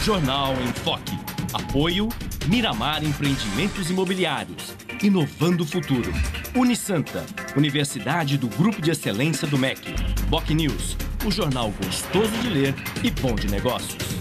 Jornal em Foque. Apoio Miramar Empreendimentos Imobiliários. Inovando o futuro. Unisanta, Universidade do Grupo de Excelência do MEC. Boc News, o jornal gostoso de ler e bom de negócios.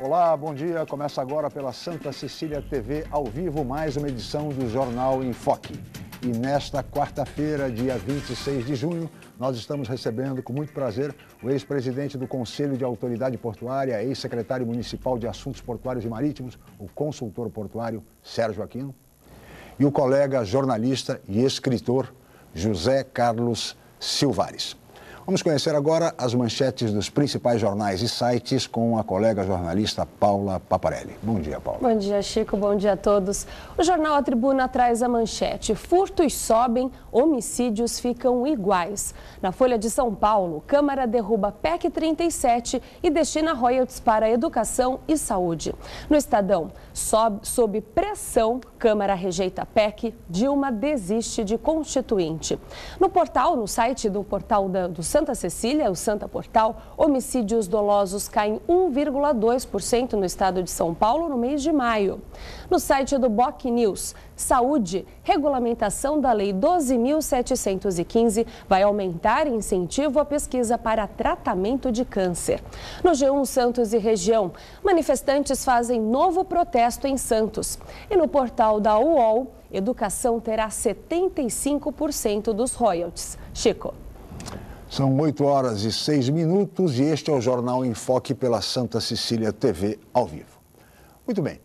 Olá, bom dia. Começa agora pela Santa Cecília TV, ao vivo, mais uma edição do Jornal em Foque. E nesta quarta-feira, dia 26 de junho, nós estamos recebendo com muito prazer o ex-presidente do Conselho de Autoridade Portuária, ex-secretário municipal de Assuntos Portuários e Marítimos, o consultor portuário Sérgio Aquino, e o colega jornalista e escritor José Carlos Silvares. Vamos conhecer agora as manchetes dos principais jornais e sites com a colega jornalista Paula Paparelli. Bom dia, Paula. Bom dia, Chico. Bom dia a todos. O jornal A Tribuna traz a manchete: furtos sobem, homicídios ficam iguais. Na Folha de São Paulo, Câmara derruba PEC 37 e destina royalties para educação e saúde. No Estadão, sob pressão, Câmara rejeita PEC, Dilma desiste de constituinte. No site do portal do Santa Cecília, o Santa Portal, homicídios dolosos caem 1,2% no estado de São Paulo no mês de maio. No site do Boc News, saúde, regulamentação da Lei 12.715 vai aumentar incentivo à pesquisa para tratamento de câncer. No G1 Santos e região, manifestantes fazem novo protesto em Santos. E no portal da UOL, educação terá 75% dos royalties. Chico. São 8h06 e este é o Jornal em Foque pela Santa Cecília TV ao vivo. Muito bem,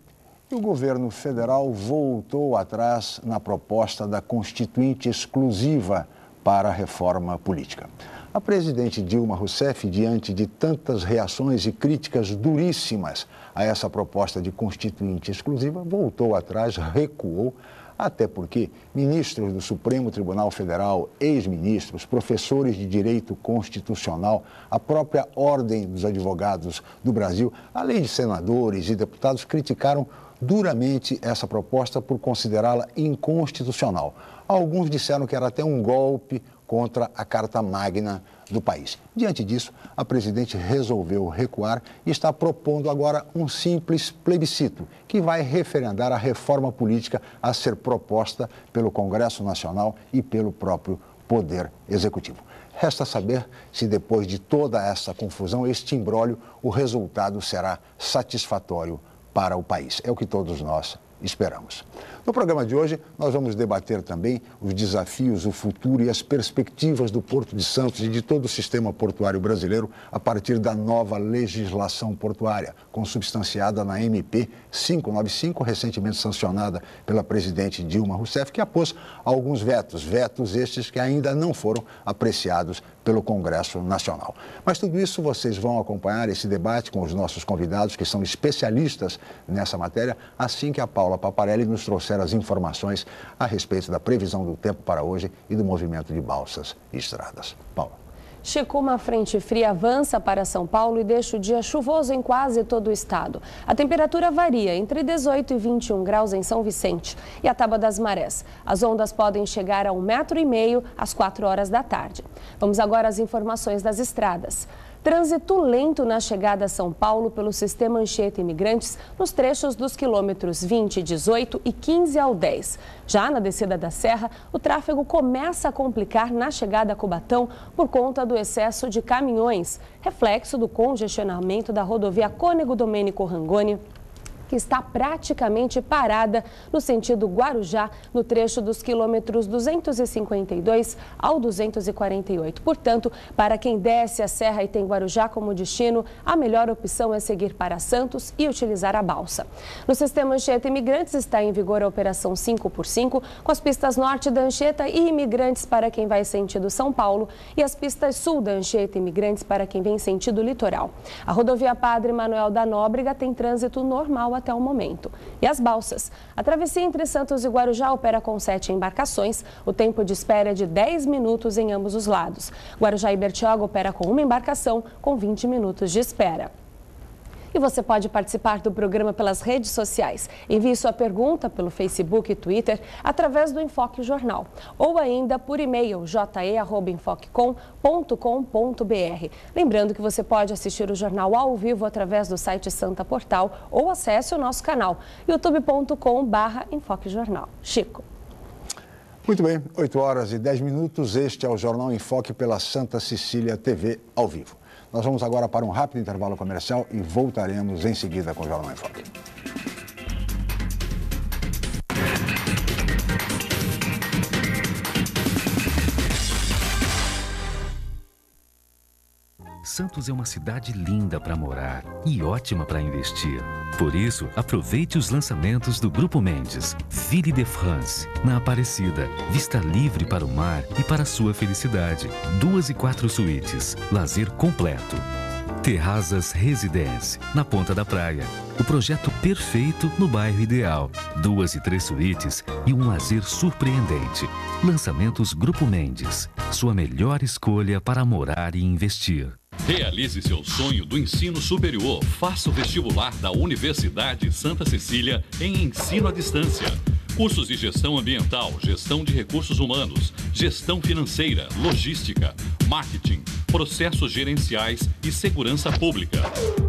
e o governo federal voltou atrás na proposta da Constituinte exclusiva para a reforma política. A presidente Dilma Rousseff, diante de tantas reações e críticas duríssimas a essa proposta de Constituinte exclusiva, voltou atrás, recuou, até porque ministros do Supremo Tribunal Federal, ex-ministros, professores de direito constitucional, a própria Ordem dos Advogados do Brasil, além de senadores e deputados, criticaram duramente essa proposta por considerá-la inconstitucional. Alguns disseram que era até um golpe contra a Carta Magna do país. Diante disso, a presidente resolveu recuar e está propondo agora um simples plebiscito, que vai referendar a reforma política a ser proposta pelo Congresso Nacional e pelo próprio Poder Executivo. Resta saber se depois de toda essa confusão, este imbróglio, o resultado será satisfatório para o país. É o que todos nós esperamos. No programa de hoje, nós vamos debater também os desafios, o futuro e as perspectivas do Porto de Santos e de todo o sistema portuário brasileiro a partir da nova legislação portuária, consubstanciada na MP 595, recentemente sancionada pela presidente Dilma Rousseff, que apôs alguns vetos estes que ainda não foram apreciados pelo Congresso Nacional. Mas tudo isso vocês vão acompanhar esse debate com os nossos convidados, que são especialistas nessa matéria, assim que a Paula Paparelli nos trouxer as informações a respeito da previsão do tempo para hoje e do movimento de balsas e estradas. Paula. Chico, uma frente fria avança para São Paulo e deixa o dia chuvoso em quase todo o estado. A temperatura varia entre 18 e 21 graus em São Vicente e a Tábua das Marés. As ondas podem chegar a 1,5 m às 4 horas da tarde. Vamos agora às informações das estradas. Trânsito lento na chegada a São Paulo pelo sistema Anchieta Imigrantes nos trechos dos quilômetros 20, 18 e 15 ao 10. Já na descida da Serra, o tráfego começa a complicar na chegada a Cubatão por conta do excesso de caminhões, reflexo do congestionamento da rodovia Cônego Domênico Rangoni, que está praticamente parada no sentido Guarujá, no trecho dos quilômetros 252 ao 248. Portanto, para quem desce a serra e tem Guarujá como destino, a melhor opção é seguir para Santos e utilizar a balsa. No sistema Anchieta Imigrantes está em vigor a operação 5x5, com as pistas norte da Anchieta e Imigrantes para quem vai sentido São Paulo e as pistas sul da Anchieta Imigrantes para quem vem sentido litoral. A rodovia Padre Manuel da Nóbrega tem trânsito normal até o momento. E as balsas. A travessia entre Santos e Guarujá opera com 7 embarcações. O tempo de espera é de 10 minutos em ambos os lados. Guarujá e Bertioga opera com uma embarcação com 20 minutos de espera. E você pode participar do programa pelas redes sociais. Envie sua pergunta pelo Facebook e Twitter através do Enfoque Jornal ou ainda por e-mail je@enfoquecom.com.br. Lembrando que você pode assistir o jornal ao vivo através do site Santa Portal ou acesse o nosso canal youtube.com/enfoquejornal. Chico. Muito bem, 8 horas e 10 minutos. Este é o Jornal em Foque pela Santa Cecília TV ao vivo. Nós vamos agora para um rápido intervalo comercial e voltaremos em seguida com o Jornal em Foque. Santos é uma cidade linda para morar e ótima para investir. Por isso, aproveite os lançamentos do Grupo Mendes. Ville de France, na Aparecida. Vista livre para o mar e para a sua felicidade. 2 e 4 suítes. Lazer completo. Terrazas Residence, na Ponta da Praia. O projeto perfeito no bairro ideal. 2 e 3 suítes e um lazer surpreendente. Lançamentos Grupo Mendes. Sua melhor escolha para morar e investir. Realize seu sonho do ensino superior. Faça o vestibular da Universidade Santa Cecília em ensino à distância. Cursos de gestão ambiental, gestão de recursos humanos, gestão financeira, logística, marketing, processos gerenciais e segurança pública.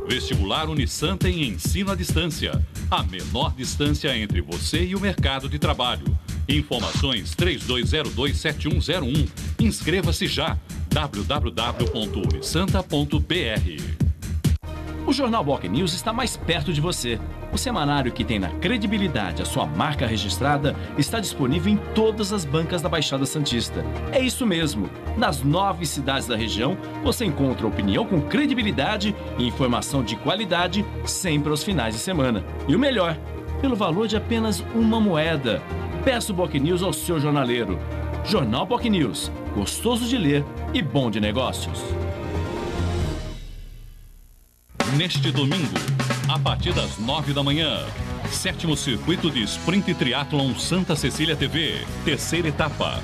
Vestibular Unisanta em ensino à distância. A menor distância entre você e o mercado de trabalho. Informações 3202-7101. Inscreva-se já. www.unisanta.br. O Jornal BocNews está mais perto de você. O semanário que tem na credibilidade a sua marca registrada está disponível em todas as bancas da Baixada Santista. É isso mesmo. Nas 9 cidades da região, você encontra opinião com credibilidade e informação de qualidade sempre aos finais de semana. E o melhor, pelo valor de apenas uma moeda. Peça o BocNews ao seu jornaleiro. Jornal BocNews, gostoso de ler e bom de negócios. Neste domingo, a partir das 9 da manhã, 7º Circuito de Sprint Triathlon Santa Cecília TV, terceira etapa.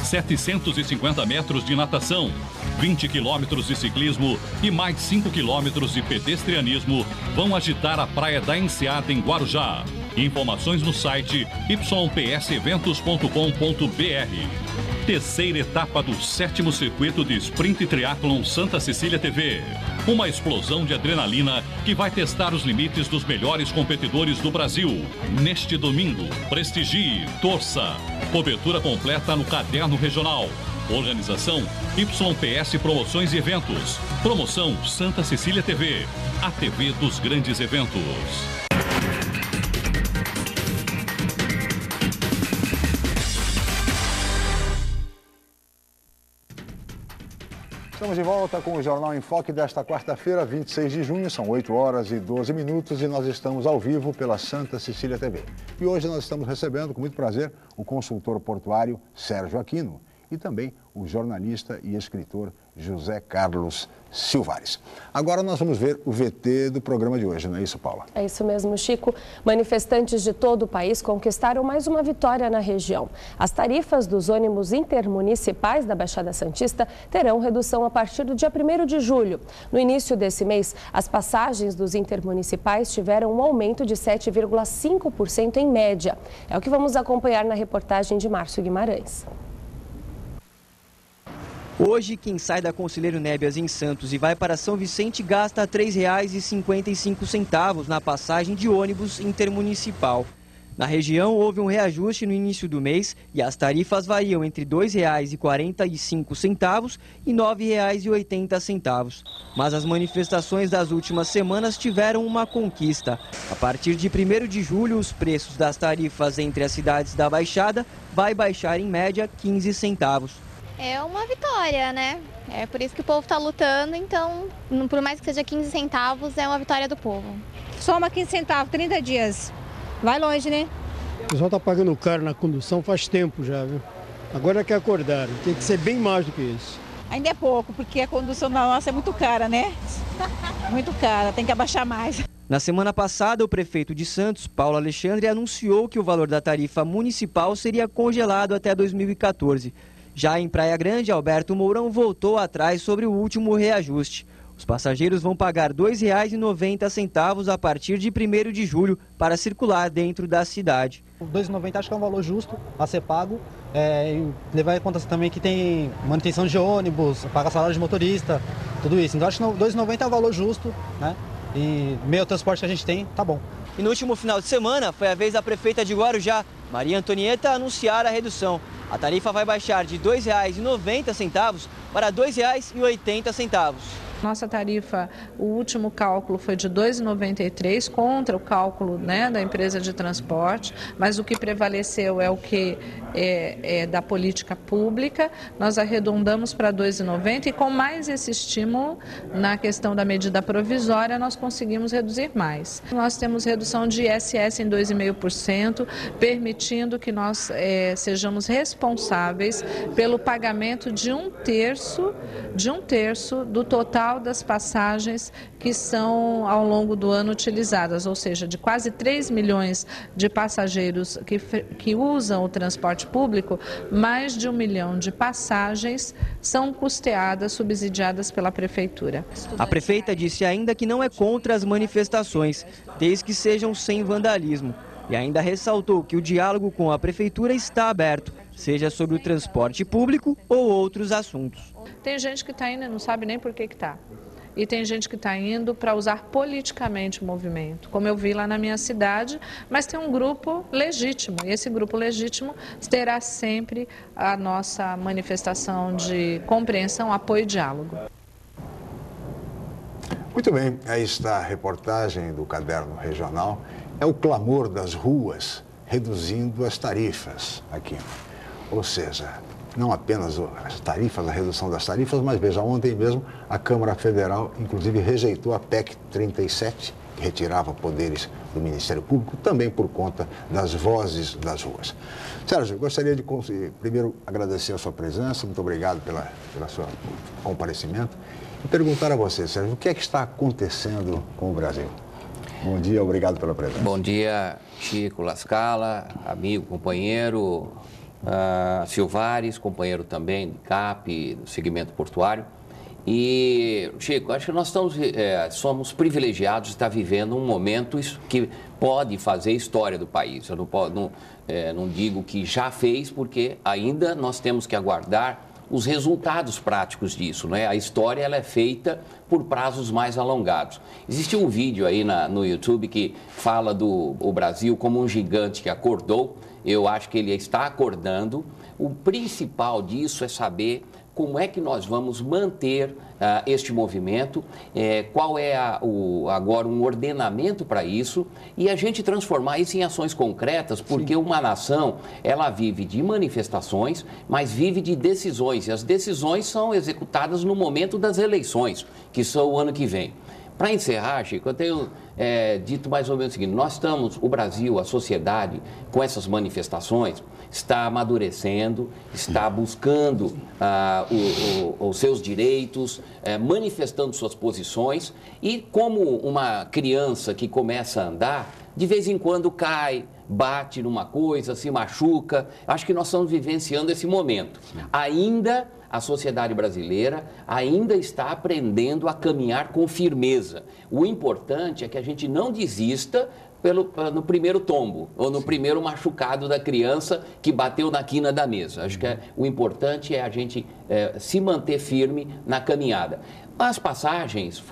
750 metros de natação, 20 quilômetros de ciclismo e mais 5 quilômetros de pedestrianismo vão agitar a Praia da Enseada em Guarujá. Informações no site ypseventos.com.br. Terceira etapa do 7º Circuito de Sprint Triathlon Santa Cecília TV. Uma explosão de adrenalina que vai testar os limites dos melhores competidores do Brasil. Neste domingo, prestigie, torça. Cobertura completa no Caderno Regional. Organização YPS Promoções e Eventos. Promoção Santa Cecília TV. A TV dos grandes eventos. Estamos de volta com o Jornal em Foque desta quarta-feira, 26 de junho, são 8 horas e 12 minutos e nós estamos ao vivo pela Santa Cecília TV. E hoje nós estamos recebendo, com muito prazer, o consultor portuário Sérgio Aquino e também o jornalista e escritor José Carlos Silvares. Agora nós vamos ver o VT do programa de hoje, não é isso, Paula? É isso mesmo, Chico. Manifestantes de todo o país conquistaram mais uma vitória na região. As tarifas dos ônibus intermunicipais da Baixada Santista terão redução a partir do dia 1º de julho. No início desse mês, as passagens dos intermunicipais tiveram um aumento de 7,5% em média. É o que vamos acompanhar na reportagem de Márcio Guimarães. Hoje, quem sai da Conselheiro Nébias em Santos e vai para São Vicente gasta R$ 3,55 na passagem de ônibus intermunicipal. Na região, houve um reajuste no início do mês e as tarifas variam entre R$ 2,45 e R$ 9,80. Mas as manifestações das últimas semanas tiveram uma conquista. A partir de 1º de julho, os preços das tarifas entre as cidades da Baixada vai baixar em média 15 centavos. É uma vitória, né? É por isso que o povo está lutando, então, por mais que seja 15 centavos, é uma vitória do povo. Soma 15 centavos, 30 dias. Vai longe, né? O pessoal está pagando caro na condução faz tempo já, viu? Agora que acordaram, tem que ser bem mais do que isso. Ainda é pouco, porque a condução da nossa é muito cara, né? Muito cara, tem que abaixar mais. Na semana passada, o prefeito de Santos, Paulo Alexandre, anunciou que o valor da tarifa municipal seria congelado até 2014. Já em Praia Grande, Alberto Mourão voltou atrás sobre o último reajuste. Os passageiros vão pagar R$ 2,90 a partir de 1º de julho para circular dentro da cidade. O R$ 2,90 acho que é um valor justo a ser pago. Levar em conta também que tem manutenção de ônibus, paga salário de motorista, tudo isso. Então acho que R$ 2,90 é um valor justo, né? E meio transporte que a gente tem, tá bom. E no último final de semana, foi a vez da prefeita de Guarujá, Maria Antonieta, anunciar a redução. A tarifa vai baixar de R$ 2,90 para R$ 2,80. Nossa tarifa, o último cálculo foi de R$ 2,93 contra o cálculo, né, da empresa de transporte, mas o que prevaleceu é o que é da política pública. Nós arredondamos para R$ 2,90 e com mais esse estímulo na questão da medida provisória nós conseguimos reduzir mais. Nós temos redução de ISS em 2,5%, permitindo que nós sejamos responsáveis pelo pagamento de um terço do total das passagens que são ao longo do ano utilizadas, ou seja, de quase 3 milhões de passageiros que usam o transporte público, mais de 1 milhão de passagens são custeadas, subsidiadas pela Prefeitura. A prefeita disse ainda que não é contra as manifestações, desde que sejam sem vandalismo. E ainda ressaltou que o diálogo com a Prefeitura está aberto, seja sobre o transporte público ou outros assuntos. Tem gente que está indo e não sabe nem por que está. E tem gente que está indo para usar politicamente o movimento, como eu vi lá na minha cidade, mas tem um grupo legítimo. E esse grupo legítimo terá sempre a nossa manifestação de compreensão, apoio e diálogo. Muito bem, aí está a reportagem do Caderno Regional. É o clamor das ruas reduzindo as tarifas aqui. Ou seja, não apenas as tarifas, a redução das tarifas, mas veja, ontem mesmo a Câmara Federal, inclusive, rejeitou a PEC 37, que retirava poderes do Ministério Público, também por conta das vozes das ruas. Sérgio, eu gostaria de primeiro agradecer a sua presença, muito obrigado pelo seu comparecimento, e perguntar a você, Sérgio, o que é que está acontecendo com o Brasil? Bom dia, obrigado pela presença. Bom dia, Chico Lascala, amigo, companheiro, Silvares, companheiro também de CAP, do segmento portuário. E, Chico, acho que nós somos privilegiados de estar vivendo um momento que pode fazer história do país. Eu não digo que já fez, porque ainda nós temos que aguardar os resultados práticos disso, né? A história ela é feita por prazos mais alongados. Existe um vídeo aí no YouTube que fala do Brasil como um gigante que acordou. Eu acho que ele está acordando. O principal disso é saber como é que nós vamos manter este movimento, qual é agora um ordenamento para isso e a gente transformar isso em ações concretas, porque Sim. Uma nação, ela vive de manifestações, mas vive de decisões, e as decisões são executadas no momento das eleições, que são o ano que vem. Para encerrar, Chico, eu tenho dito mais ou menos o seguinte: nós estamos, o Brasil, a sociedade, com essas manifestações, está amadurecendo, está buscando os seus direitos, manifestando suas posições e como uma criança que começa a andar, de vez em quando cai, bate numa coisa, se machuca. Acho que nós estamos vivenciando esse momento. Ainda a sociedade brasileira ainda está aprendendo a caminhar com firmeza. O importante é que a gente não desista no primeiro tombo ou no primeiro machucado da criança que bateu na quina da mesa. Acho que o importante é a gente se manter firme na caminhada. As passagens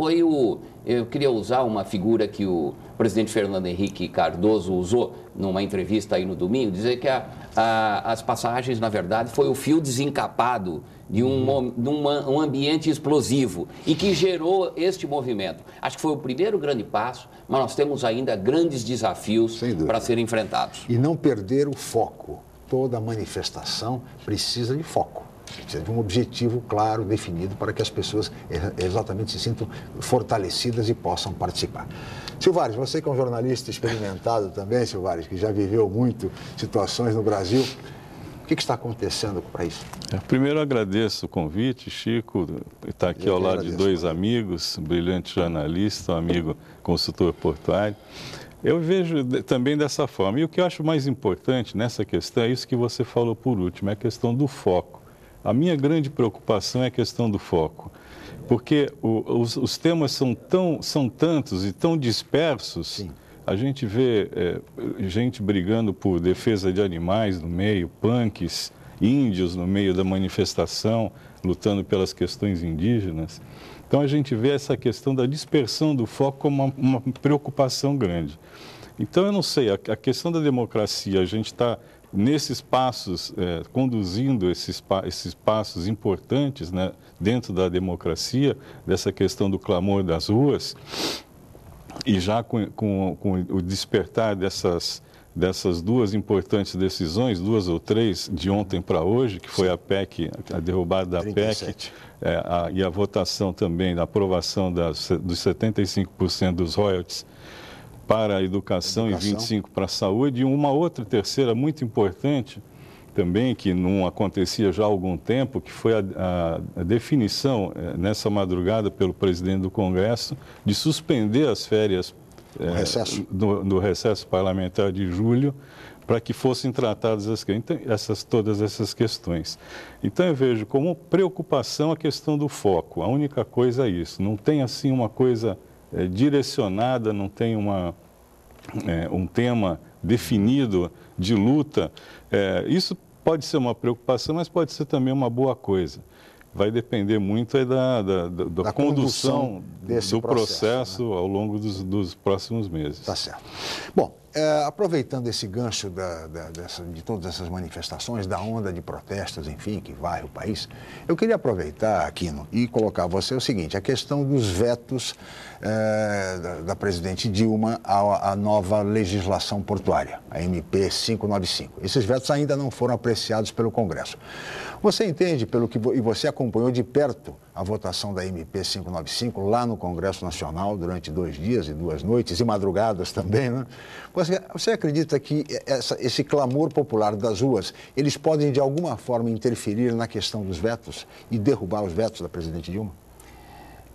eu queria usar uma figura que o presidente Fernando Henrique Cardoso usou numa entrevista aí no domingo, dizer que as passagens, na verdade, foi o fio desencapado de um ambiente explosivo e que gerou este movimento. Acho que foi o primeiro grande passo, mas nós temos ainda grandes desafios para serem enfrentados. E não perder o foco. Toda manifestação precisa de foco. Precisa de um objetivo claro, definido, para que as pessoas exatamente se sintam fortalecidas e possam participar. Silvares, você que é um jornalista experimentado também, Silvares, que já viveu muito situações no Brasil, O que está acontecendo para isso? Primeiro, agradeço o convite, Chico, está aqui ao lado de dois amigos, um brilhante jornalista, um amigo consultor portuário. Eu vejo também dessa forma. E o que eu acho mais importante nessa questão é isso que você falou por último, é a questão do foco. A minha grande preocupação é a questão do foco, porque os temas são tantos e tão dispersos. Sim. A gente vê gente brigando por defesa de animais no meio, punks, índios no meio da manifestação, lutando pelas questões indígenas. Então, a gente vê essa questão da dispersão do foco como uma preocupação grande. Então, eu não sei, a questão da democracia, a gente está nesses passos, conduzindo esses passos importantes, né, dentro da democracia, dessa questão do clamor das ruas. E já com o despertar dessas duas importantes decisões, 2 ou 3, de ontem para hoje, que foi a PEC, a derrubada da 37. PEC, e a votação também da aprovação dos 75% dos royalties para a educação. E 25% para a saúde. E uma outra terceira muito importante também, que não acontecia já há algum tempo, que foi a definição, nessa madrugada, pelo presidente do Congresso, de suspender as férias do recesso parlamentar de julho, para que fossem tratadas todas essas questões. Então, eu vejo como preocupação a questão do foco. A única coisa é isso. Não tem, assim, uma coisa direcionada, não tem um tema definido de luta. Isso pode ser uma preocupação, mas pode ser também uma boa coisa. Vai depender muito da condução do processo, né, ao longo dos próximos meses. Tá certo. Bom, aproveitando esse gancho de todas essas manifestações, da onda de protestos, enfim, que vai o país, eu queria aproveitar, Aquino, e colocar a você o seguinte, a questão dos vetos da presidente Dilma à nova legislação portuária, a MP 595. Esses vetos ainda não foram apreciados pelo Congresso. Você entende, e você acompanhou de perto a votação da MP 595 lá no Congresso Nacional durante 2 dias e 2 noites, e madrugadas também, né? Você acredita que esse clamor popular das ruas, eles podem de alguma forma interferir na questão dos vetos e derrubar os vetos da presidente Dilma?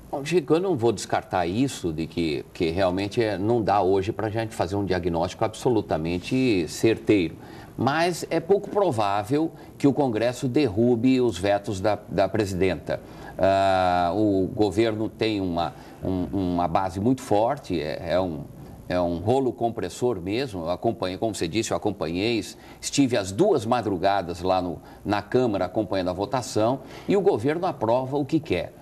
Bom, Chico, eu não vou descartar isso, de que realmente não dá hoje para a gente fazer um diagnóstico absolutamente certeiro. Mas é pouco provável que o Congresso derrube os vetos da presidenta. O governo tem uma base muito forte, é um rolo compressor mesmo. Eu acompanhei, como você disse, eu acompanhei, estive às 2 madrugadas lá na Câmara acompanhando a votação, e o governo aprova o que quer.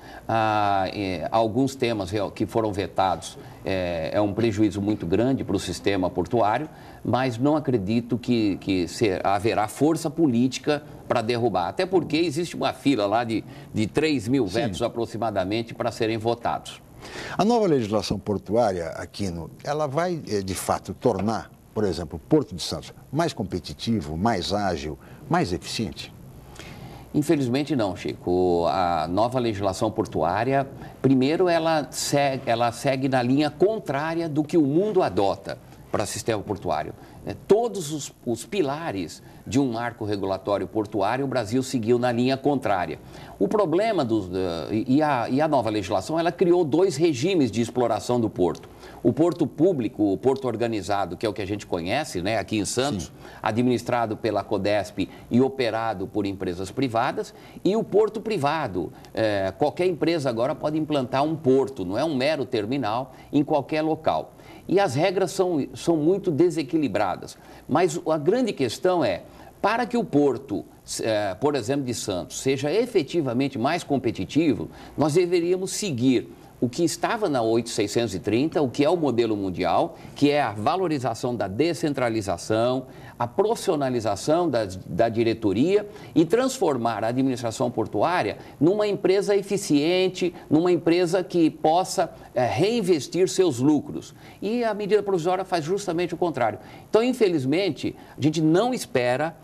Alguns temas que foram vetados é um prejuízo muito grande para o sistema portuário, mas não acredito que haverá força política para derrubar, até porque existe uma fila lá de 3 mil vetos aproximadamente para serem votados. A nova legislação portuária, Aquino, ela vai, de fato, tornar, por exemplo, o Porto de Santos mais competitivo, mais ágil, mais eficiente? Infelizmente não, Chico. A nova legislação portuária, primeiro, ela segue na linha contrária do que o mundo adota para o sistema portuário. Todos os pilares de um marco regulatório portuário, o Brasil seguiu na linha contrária. O problema e a nova legislação, ela criou 2 regimes de exploração do porto. O porto público, o porto organizado, que é o que a gente conhece, né, aqui em Santos, administrado pela Codesp e operado por empresas privadas, e o porto privado. Qualquer empresa agora pode implantar um porto, não é um mero terminal, em qualquer local. E as regras são muito desequilibradas. Mas a grande questão é, para que o porto, por exemplo, de Santos, seja efetivamente mais competitivo, nós deveríamos seguir o que estava na 8630, o que é o modelo mundial, que é a valorização da descentralização, a profissionalização da diretoria e transformar a administração portuária numa empresa eficiente, numa empresa que possa reinvestir seus lucros. E a medida provisória faz justamente o contrário. Então, infelizmente, a gente não espera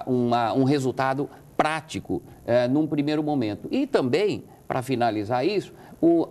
um resultado prático num primeiro momento. E também para finalizar isso,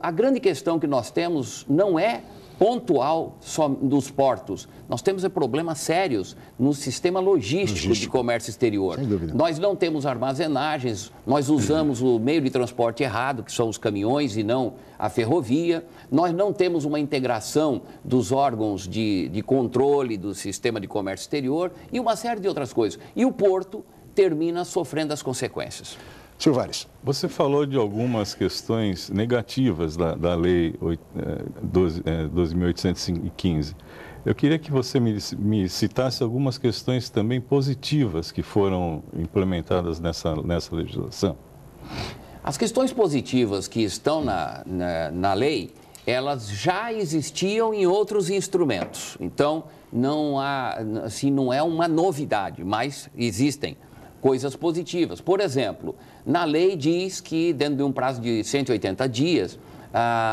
a grande questão que nós temos não é pontual só dos portos. Nós temos problemas sérios no sistema logístico de comércio exterior. Sem dúvida. Nós não temos armazenagens, nós usamos o meio de transporte errado, que são os caminhões e não a ferrovia. Nós não temos uma integração dos órgãos de controle do sistema de comércio exterior e uma série de outras coisas. E o porto termina sofrendo as consequências. Silvares. Você falou de algumas questões negativas da Lei 12.815. Eu queria que você me citasse algumas questões também positivas que foram implementadas nessa legislação. As questões positivas que estão na lei, elas já existiam em outros instrumentos. Então, não é uma novidade, mas existem coisas positivas. Por exemplo, na lei diz que dentro de um prazo de 180 dias,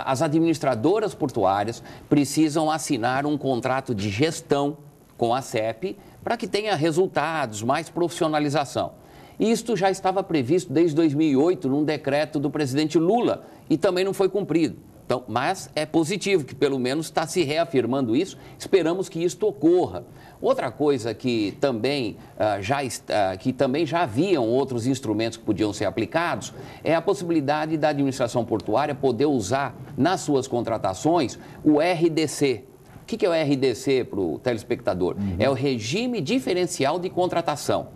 as administradoras portuárias precisam assinar um contrato de gestão com a CEP para que tenha resultados, mais profissionalização. Isto já estava previsto desde 2008 num decreto do presidente Lula e também não foi cumprido. Então, mas é positivo que pelo menos está se reafirmando isso, esperamos que isto ocorra. Outra coisa que também já haviam outros instrumentos que podiam ser aplicados é a possibilidade da administração portuária poder usar nas suas contratações o RDC. O que é o RDC para o telespectador? É o Regime Diferencial de Contratação.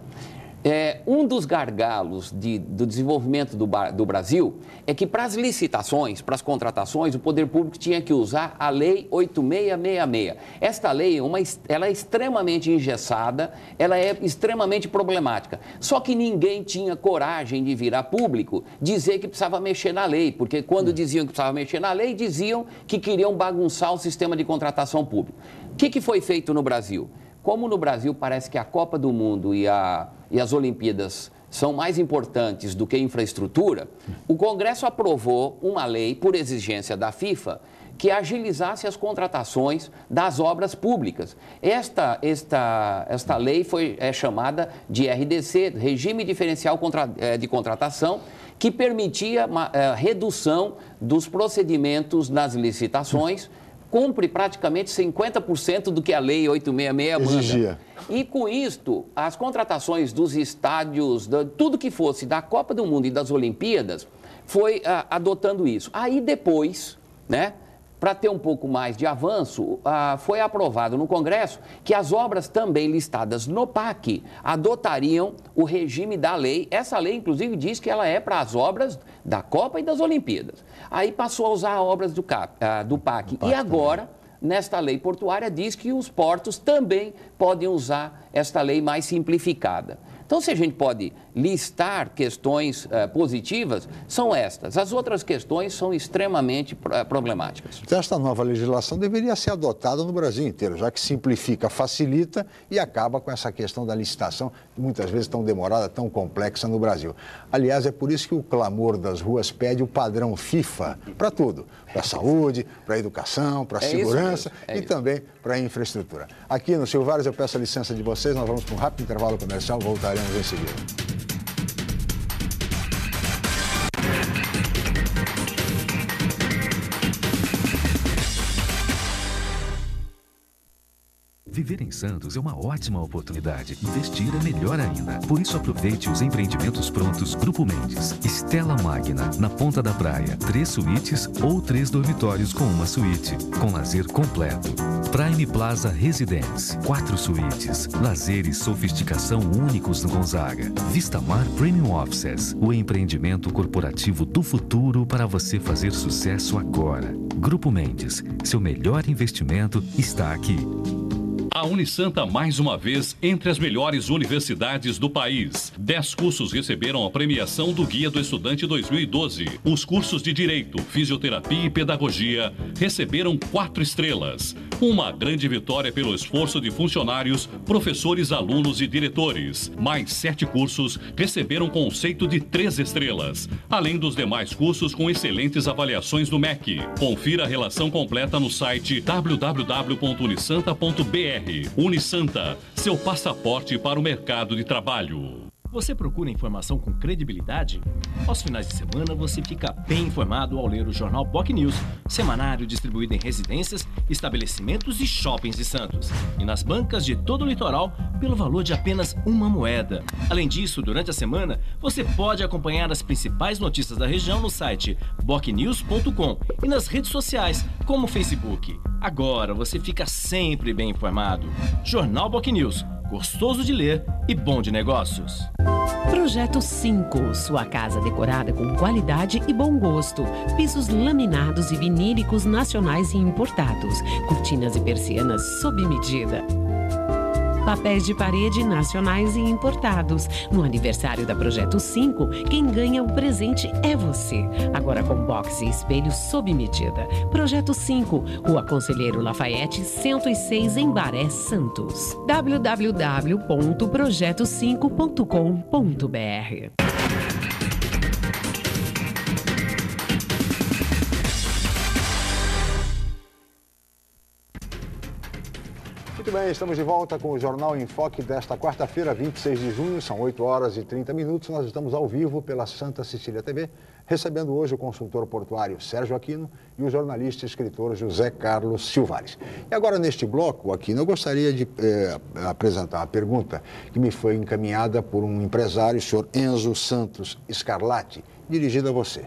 Um dos gargalos do desenvolvimento do Brasil é que para as licitações, para as contratações, o poder público tinha que usar a Lei 8666. Esta lei ela é extremamente engessada, ela é extremamente problemática. Só que ninguém tinha coragem de vir a público dizer que precisava mexer na lei, porque quando diziam que precisava mexer na lei, diziam que queriam bagunçar o sistema de contratação pública. O que foi feito no Brasil? Como no Brasil parece que a Copa do Mundo e as Olimpíadas são mais importantes do que infraestrutura, o Congresso aprovou uma lei, por exigência da FIFA, que agilizasse as contratações das obras públicas. Esta lei é chamada de RDC, Regime Diferencial de Contratação, que permitia uma redução dos procedimentos nas licitações, cumpre praticamente 50% do que a Lei 866 manda. Exigia. E com isto, as contratações dos estádios, tudo que fosse da Copa do Mundo e das Olimpíadas, foi adotando isso. Aí depois, né, para ter um pouco mais de avanço, foi aprovado no Congresso que as obras também listadas no PAC adotariam o regime da lei. Essa lei, inclusive, diz que ela é para as obras da Copa e das Olimpíadas. Aí passou a usar obras do PAC. E agora, nesta lei portuária, diz que os portos também podem usar esta lei mais simplificada. Então, se a gente pode listar questões positivas, são estas. As outras questões são extremamente problemáticas. Esta nova legislação deveria ser adotada no Brasil inteiro, já que simplifica, facilita e acaba com essa questão da licitação, que muitas vezes tão demorada, tão complexa no Brasil. Aliás, é por isso que o clamor das ruas pede o padrão FIFA para tudo. Para a saúde, para a educação, para a segurança e também para a infraestrutura. Aqui no Silvares, eu peço a licença de vocês, nós vamos para um rápido intervalo comercial, voltaremos em seguida. Viver em Santos é uma ótima oportunidade. Investir é melhor ainda. Por isso, aproveite os empreendimentos prontos Grupo Mendes. Stella Magna, na Ponta da Praia. 3 suítes ou 3 dormitórios com uma suíte. Com lazer completo. Prime Plaza Residence. 4 suítes. Lazer e sofisticação únicos no Gonzaga. Vistamar Premium Offices. O empreendimento corporativo do futuro para você fazer sucesso agora. Grupo Mendes. Seu melhor investimento está aqui. A Unisanta, mais uma vez, entre as melhores universidades do país. 10 cursos receberam a premiação do Guia do Estudante 2012. Os cursos de Direito, Fisioterapia e Pedagogia receberam 4 estrelas. Uma grande vitória pelo esforço de funcionários, professores, alunos e diretores. Mais 7 cursos receberam conceito de 3 estrelas, além dos demais cursos com excelentes avaliações do MEC. Confira a relação completa no site www.unisanta.br. Unisanta, seu passaporte para o mercado de trabalho. Você procura informação com credibilidade? Aos finais de semana, você fica bem informado ao ler o jornal BocNews, semanário distribuído em residências, estabelecimentos e shoppings de Santos. E nas bancas de todo o litoral, pelo valor de apenas uma moeda. Além disso, durante a semana, você pode acompanhar as principais notícias da região no site bocnews.com e nas redes sociais, como o Facebook. Agora você fica sempre bem informado. Jornal BocNews. Gostoso de ler e bom de negócios. Projeto 5, sua casa decorada com qualidade e bom gosto. Pisos laminados e vinílicos nacionais e importados. Cortinas e persianas sob medida. Papéis de parede nacionais e importados. No aniversário da Projeto 5, quem ganha o presente é você. Agora com box e espelhos sob medida. Projeto 5, Rua Conselheiro Lafayette, 106, em Baré, Santos. www.projeto5.com.br. Muito bem, estamos de volta com o Jornal em Foque desta quarta-feira, 26 de junho, são 8 horas e 30 minutos. Nós estamos ao vivo pela Santa Cecília TV, recebendo hoje o consultor portuário Sérgio Aquino e o jornalista e escritor José Carlos Silvares. E agora, neste bloco, Aquino, eu gostaria de apresentar uma pergunta que me foi encaminhada por um empresário, o senhor Enzo Santos Scarlatti, dirigida a você.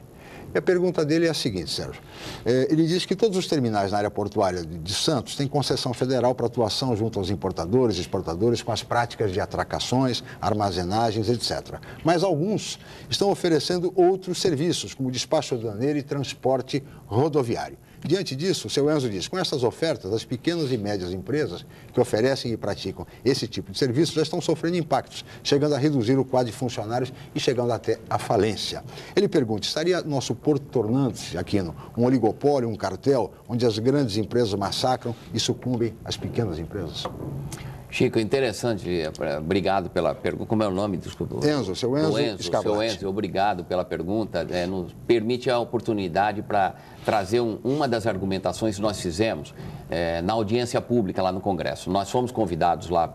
E a pergunta dele é a seguinte, Sérgio. Ele diz que todos os terminais na área portuária de Santos têm concessão federal para atuação junto aos importadores e exportadores com as práticas de atracações, armazenagens, etc. Mas alguns estão oferecendo outros serviços, como despacho aduaneiro e transporte rodoviário. Diante disso, o seu Enzo diz, com essas ofertas, as pequenas e médias empresas que oferecem e praticam esse tipo de serviço já estão sofrendo impactos, chegando a reduzir o quadro de funcionários e chegando até a falência. Ele pergunta, estaria nosso porto tornando-se, Aquino, um oligopólio, um cartel, onde as grandes empresas massacram e sucumbem às pequenas empresas? Chico, interessante, obrigado pela pergunta. Como é o nome? Desculpa. Enzo, seu Enzo Scarlatti. Seu Enzo, obrigado pela pergunta. Nos permite a oportunidade para trazer uma das argumentações que nós fizemos na audiência pública lá no Congresso. Nós fomos convidados lá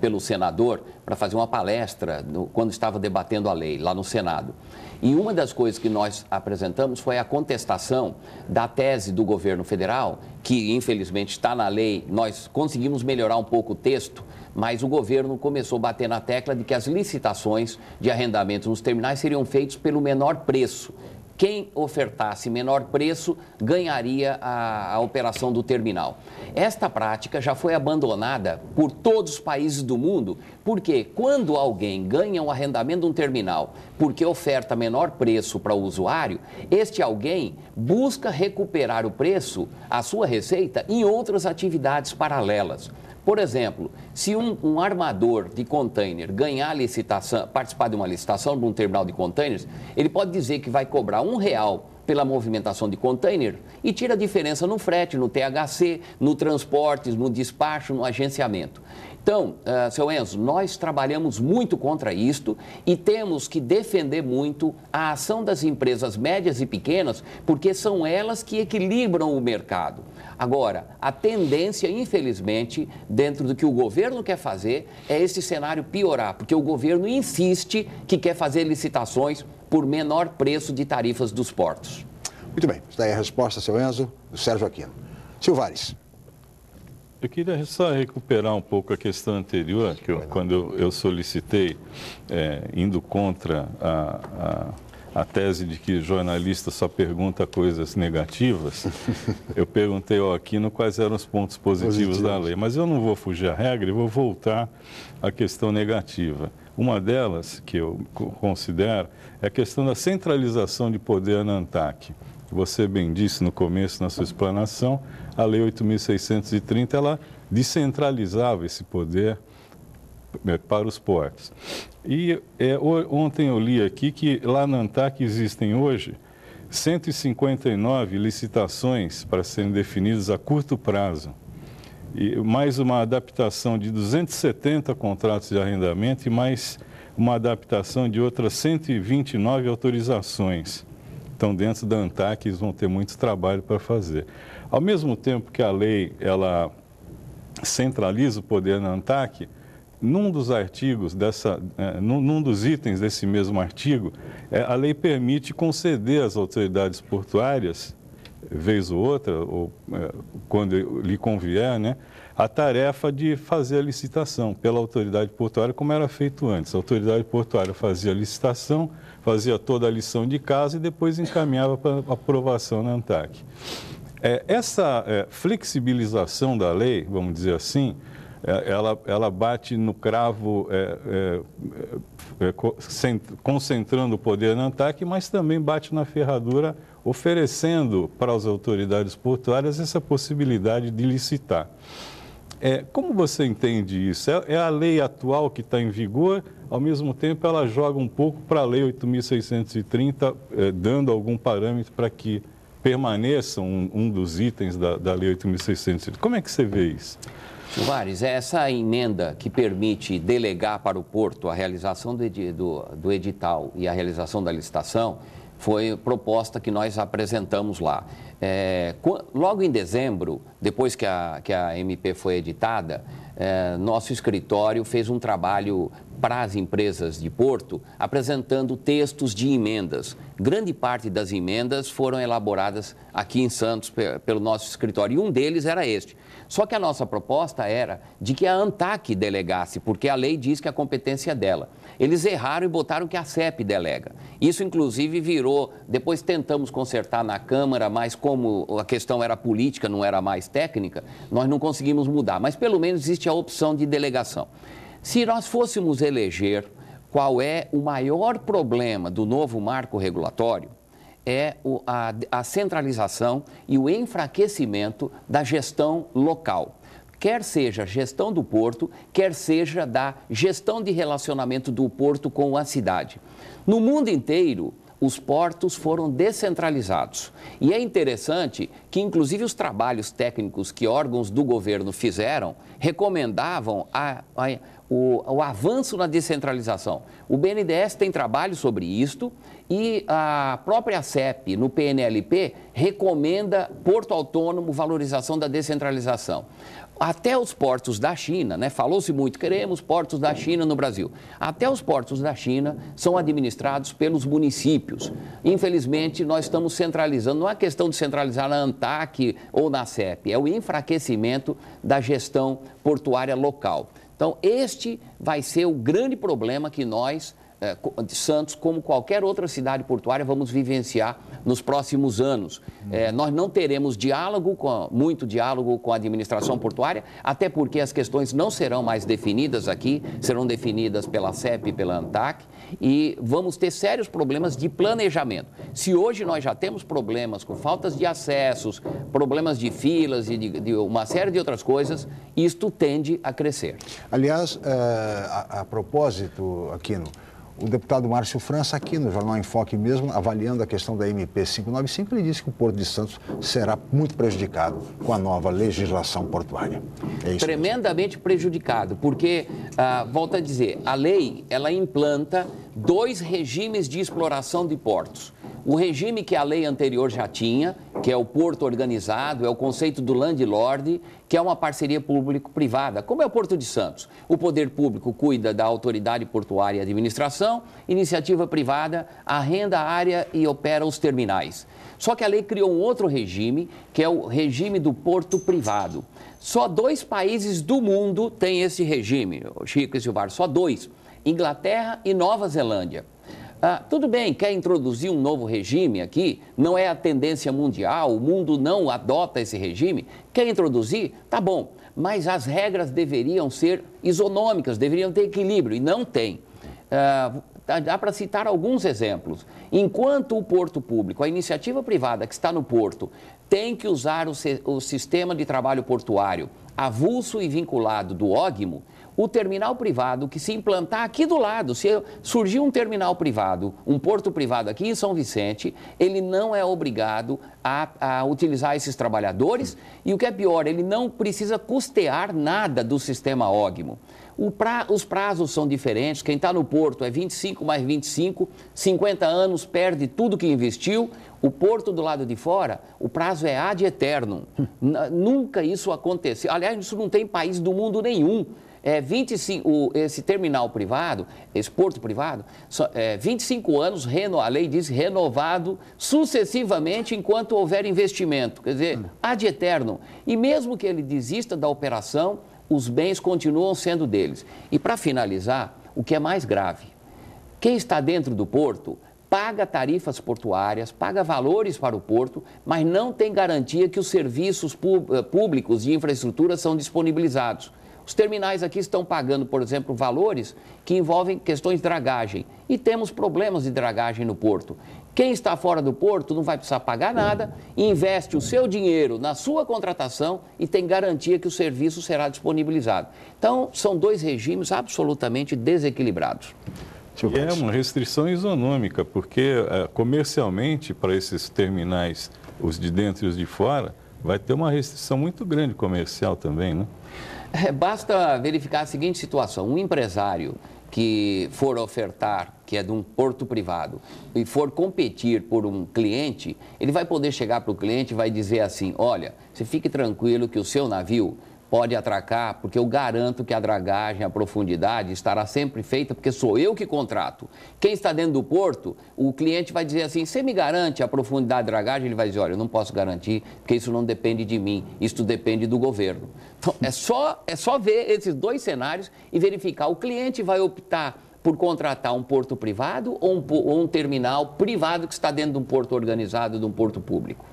pelo senador para fazer uma palestra quando estava debatendo a lei lá no Senado. E uma das coisas que nós apresentamos foi a contestação da tese do governo federal, que infelizmente está na lei. Nós conseguimos melhorar um pouco o texto, mas o governo começou a bater na tecla de que as licitações de arrendamento nos terminais seriam feitas pelo menor preço. Quem ofertasse menor preço ganharia a operação do terminal. Esta prática já foi abandonada por todos os países do mundo, porque quando alguém ganha um arrendamento de um terminal porque oferta menor preço para o usuário, este alguém busca recuperar o preço, a sua receita, em outras atividades paralelas. Por exemplo, se um armador de container ganhar a licitação, participar de uma licitação de um terminal de containers, ele pode dizer que vai cobrar R$1 pela movimentação de container e tira a diferença no frete, no THC, no transporte, no despacho, no agenciamento. Então, seu Enzo, nós trabalhamos muito contra isto e temos que defender muito a ação das empresas médias e pequenas, porque são elas que equilibram o mercado. Agora, a tendência, infelizmente, dentro do que o governo quer fazer, é esse cenário piorar, porque o governo insiste que quer fazer licitações por menor preço de tarifas dos portos. Muito bem, está aí a resposta, seu Enzo, do Sérgio Aquino. Silvares. Eu queria só recuperar um pouco a questão anterior, que quando eu solicitei, indo contra a tese de que jornalista só pergunta coisas negativas, eu perguntei ao Aquino quais eram os pontos positivos da lei. Mas eu não vou fugir à regra e vou voltar à questão negativa. Uma delas, que eu considero, é a questão da centralização de poder na ANTAQ. Você bem disse no começo, na sua explanação, a Lei 8.630, ela descentralizava esse poder para os portos. E ontem eu li aqui que lá na ANTAQ existem hoje 159 licitações para serem definidas a curto prazo. E mais uma adaptação de 270 contratos de arrendamento e mais uma adaptação de outras 129 autorizações. Então, dentro da ANTAQ, eles vão ter muito trabalho para fazer. Ao mesmo tempo que a lei ela centraliza o poder na ANTAQ, num dos artigos, num dos itens desse mesmo artigo, a lei permite conceder às autoridades portuárias, vez ou outra, ou quando lhe convier, né, a tarefa de fazer a licitação pela autoridade portuária, como era feito antes. A autoridade portuária fazia a licitação, fazia toda a lição de casa e depois encaminhava para aprovação na ANTAC. Essa flexibilização da lei, vamos dizer assim, ela bate no cravo, concentrando o poder na ANTAC, mas também bate na ferradura, oferecendo para as autoridades portuárias essa possibilidade de licitar. Como você entende isso? É a lei atual que está em vigor, ao mesmo tempo ela joga um pouco para a lei 8.630, dando algum parâmetro para que permaneça um dos itens da lei 8.630. Como é que você vê isso? Soares, essa emenda que permite delegar para o Porto a realização do edital e a realização da licitação foi proposta que nós apresentamos lá. Logo em dezembro, depois que a MP foi editada, nosso escritório fez um trabalho para as empresas de Porto, apresentando textos de emendas. Grande parte das emendas foram elaboradas aqui em Santos pelo nosso escritório, e um deles era este. Só que a nossa proposta era de que a ANTAC delegasse, porque a lei diz que a competência é dela. Eles erraram e botaram que a CEP delega. Isso, inclusive, virou... Depois tentamos consertar na Câmara, mas como a questão era política, não era mais técnica, nós não conseguimos mudar. Mas, pelo menos, existe a opção de delegação. Se nós fôssemos eleger qual é o maior problema do novo marco regulatório, é a centralização e o enfraquecimento da gestão local. Quer seja a gestão do porto, quer seja da gestão de relacionamento do porto com a cidade. No mundo inteiro, os portos foram descentralizados. E é interessante que, inclusive, os trabalhos técnicos que órgãos do governo fizeram recomendavam o avanço na descentralização. O BNDES tem trabalho sobre isto e a própria CEP, no PNLP, recomenda Porto Autônomo, valorização da descentralização. Até os portos da China, né? Falou-se muito, queremos portos da China no Brasil. Até os portos da China são administrados pelos municípios. Infelizmente, nós estamos centralizando, não é questão de centralizar na ANTAC ou na CEP, é o enfraquecimento da gestão portuária local. Então, este vai ser o grande problema que nós, de Santos, como qualquer outra cidade portuária, vamos vivenciar nos próximos anos. Nós não teremos muito diálogo com a administração portuária, até porque as questões não serão mais definidas aqui, serão definidas pela CEP e pela ANTAC, e vamos ter sérios problemas de planejamento. Se hoje nós já temos problemas com faltas de acessos, problemas de filas e de uma série de outras coisas, isto tende a crescer. Aliás, a propósito, Aquino, o deputado Márcio França, aqui no Jornal em Foque mesmo, avaliando a questão da MP 595, ele disse que o Porto de Santos será muito prejudicado com a nova legislação portuária. É isso. Tremendamente prejudicado, porque, volto a dizer, a lei, ela implanta 2 regimes de exploração de portos. O regime que a lei anterior já tinha, que é o porto organizado, é o conceito do landlord, que é uma parceria público-privada, como é o Porto de Santos. O poder público cuida da autoridade portuária e administração, iniciativa privada arrenda a área e opera os terminais. Só que a lei criou um outro regime, que é o regime do porto privado. Só 2 países do mundo têm esse regime, Chico e Silvar, só 2, Inglaterra e Nova Zelândia. Tudo bem, quer introduzir um novo regime aqui, não é a tendência mundial, o mundo não adota esse regime, quer introduzir? Tá bom, mas as regras deveriam ser isonômicas, deveriam ter equilíbrio, e não tem. Dá para citar alguns exemplos. Enquanto o porto público, a iniciativa privada que está no porto, tem que usar o sistema de trabalho portuário avulso e vinculado do ógmo, o terminal privado que se implantar aqui do lado, se surgir um terminal privado, um porto privado aqui em São Vicente, ele não é obrigado a utilizar esses trabalhadores e o que é pior, ele não precisa custear nada do sistema ógmo. Os prazos são diferentes, quem está no porto é 25 mais 25, 50 anos, perde tudo que investiu. O porto do lado de fora, o prazo é ad eternum. Nunca isso aconteceu. Aliás, isso não tem país do mundo nenhum. esse terminal privado, esse porto privado, 25 anos, a lei diz renovado sucessivamente enquanto houver investimento, quer dizer, ad eterno. E mesmo que ele desista da operação, os bens continuam sendo deles. E para finalizar, o que é mais grave, quem está dentro do porto paga tarifas portuárias, paga valores para o porto, mas não tem garantia que os serviços públicos de infraestrutura são disponibilizados. Os terminais aqui estão pagando, por exemplo, valores que envolvem questões de dragagem. E temos problemas de dragagem no porto. Quem está fora do porto não vai precisar pagar nada, investe o seu dinheiro na sua contratação e tem garantia que o serviço será disponibilizado. Então, são dois regimes absolutamente desequilibrados. E é uma restrição isonômica, porque comercialmente, para esses terminais, os de dentro e os de fora, vai ter uma restrição muito grande comercial também, né? Basta verificar a seguinte situação: um empresário que for ofertar, que é de um porto privado, e for competir por um cliente, ele vai poder chegar para o cliente e vai dizer assim: olha, você fique tranquilo que o seu navio pode atracar, porque eu garanto que a dragagem, a profundidade estará sempre feita, porque sou eu que contrato. Quem está dentro do porto, o cliente vai dizer assim: você me garante a profundidade da dragagem? Ele vai dizer: olha, eu não posso garantir, porque isso não depende de mim, isso depende do governo. Então, é só ver esses dois cenários e verificar. O cliente vai optar por contratar um porto privado ou um terminal privado que está dentro de um porto organizado, de um porto público.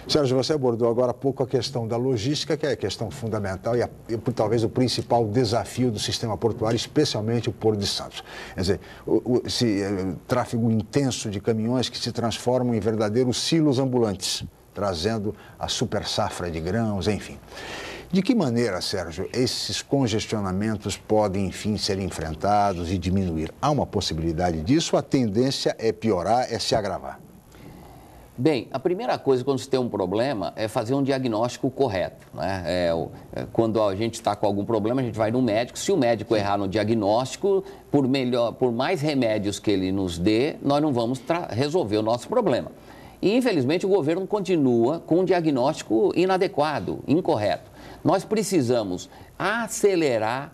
Sérgio, você abordou agora há pouco a questão da logística, que é a questão fundamental e talvez o principal desafio do sistema portuário, especialmente o Porto de Santos. Quer dizer, tráfego intenso de caminhões que se transformam em verdadeiros silos ambulantes, trazendo a super safra de grãos, enfim. De que maneira, Sérgio, esses congestionamentos podem, enfim, ser enfrentados e diminuir? Há uma possibilidade disso? A tendência é piorar, é se agravar? Bem, a primeira coisa quando você tem um problema é fazer um diagnóstico correto, né? Quando a gente está com algum problema, a gente vai no médico. Se o médico errar no diagnóstico, por mais remédios que ele nos dê, nós não vamos resolver o nosso problema. E, infelizmente, o governo continua com um diagnóstico inadequado, incorreto. Nós precisamos acelerar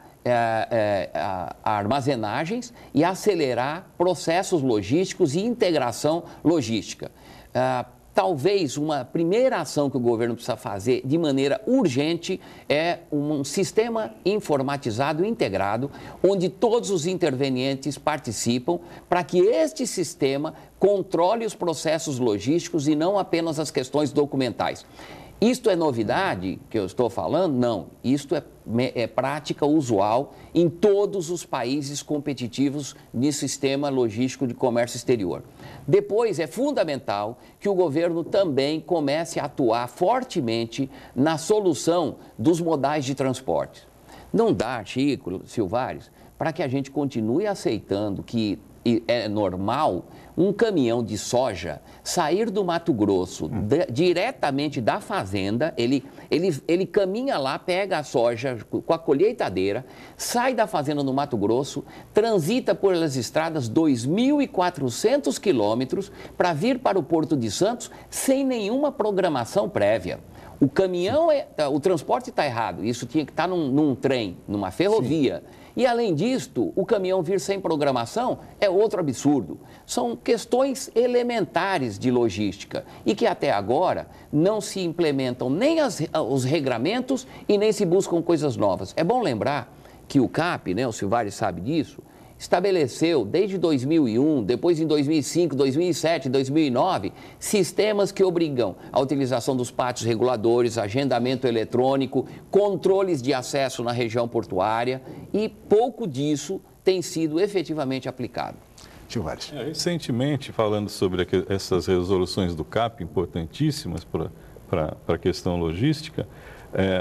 armazenagens e acelerar processos logísticos e integração logística. Talvez uma primeira ação que o governo precisa fazer de maneira urgente é um sistema informatizado integrado, onde todos os intervenientes participam, para que este sistema controle os processos logísticos e não apenas as questões documentais. Isto é novidade que eu estou falando? Não. Isto é prática usual em todos os países competitivos de sistema logístico de comércio exterior. Depois, é fundamental que o governo também comece a atuar fortemente na solução dos modais de transporte. Não dá, Chico, Silvares, para que a gente continue aceitando que é normal um caminhão de soja sair do Mato Grosso diretamente da fazenda, ele caminha lá, pega a soja com a colheitadeira, sai da fazenda no Mato Grosso, transita pelas estradas 2.400 quilômetros para vir para o Porto de Santos sem nenhuma programação prévia. O caminhão, o transporte está errado, isso tinha que estar num trem, numa ferrovia. Sim. E, além disto, o caminhão vir sem programação é outro absurdo. São questões elementares de logística e que, até agora, não se implementam nem os regramentos e nem se buscam coisas novas. É bom lembrar que o CAP, né, o Silvares sabe disso, estabeleceu desde 2001, depois em 2005, 2007, 2009, sistemas que obrigam a utilização dos pátios reguladores, agendamento eletrônico, controles de acesso na região portuária e pouco disso tem sido efetivamente aplicado. Silvares. Recentemente, falando sobre essas resoluções do CAP, importantíssimas para a questão logística,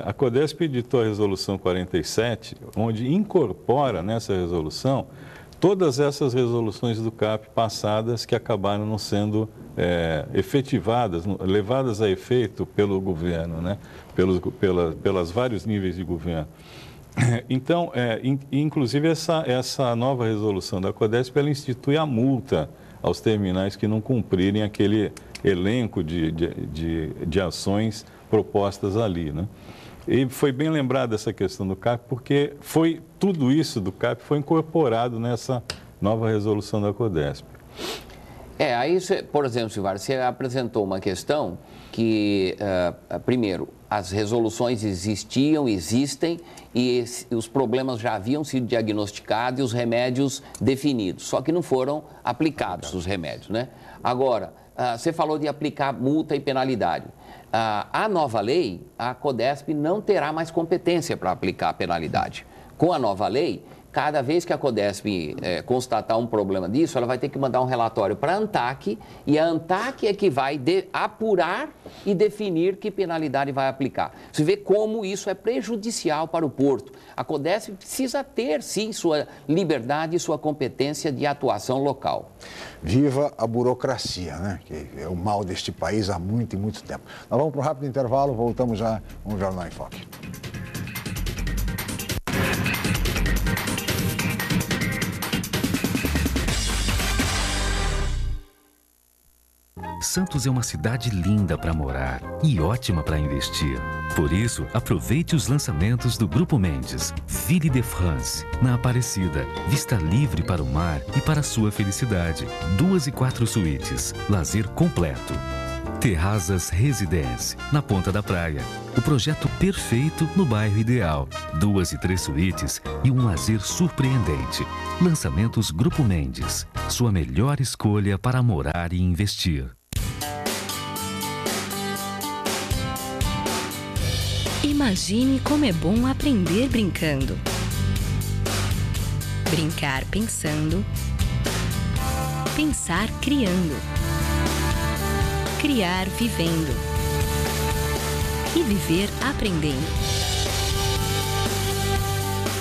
a Codesp editou a resolução 47, onde incorpora nessa resolução todas essas resoluções do CAP passadas que acabaram não sendo efetivadas, levadas a efeito pelo governo, né? Pelas vários níveis de governo. Então, inclusive essa nova resolução da Codesp, ela institui a multa aos terminais que não cumprirem aquele elenco de ações propostas ali, né? E foi bem lembrado essa questão do CAP, porque tudo isso do CAP foi incorporado nessa nova resolução da CODESP. Aí, por exemplo, Silvário, você apresentou uma questão que, primeiro, as resoluções existem e os problemas já haviam sido diagnosticados e os remédios definidos, só que não foram aplicados os remédios, né? Agora, você falou de aplicar multa e penalidade. A nova lei, a CODESP não terá mais competência para aplicar a penalidade. Com a nova lei, cada vez que a CODESP constatar um problema disso, ela vai ter que mandar um relatório para a ANTAC e a ANTAC é que vai apurar e definir que penalidade vai aplicar. Você vê como isso é prejudicial para o porto. A CODESP precisa ter, sim, sua liberdade e sua competência de atuação local. Viva a burocracia, né? Que é o mal deste país há muito e muito tempo. Nós vamos para um rápido intervalo, voltamos já com o Jornal em Foque. Santos é uma cidade linda para morar e ótima para investir. Por isso, aproveite os lançamentos do Grupo Mendes. Ville de France, na Aparecida. Vista livre para o mar e para a sua felicidade. 2 e 4 suítes. Lazer completo. Terrazas Residence, na Ponta da Praia. O projeto perfeito no bairro ideal. 2 e 3 suítes e um lazer surpreendente. Lançamentos Grupo Mendes. Sua melhor escolha para morar e investir. Imagine como é bom aprender brincando. Brincar pensando. Pensar criando. Criar vivendo. E viver aprendendo.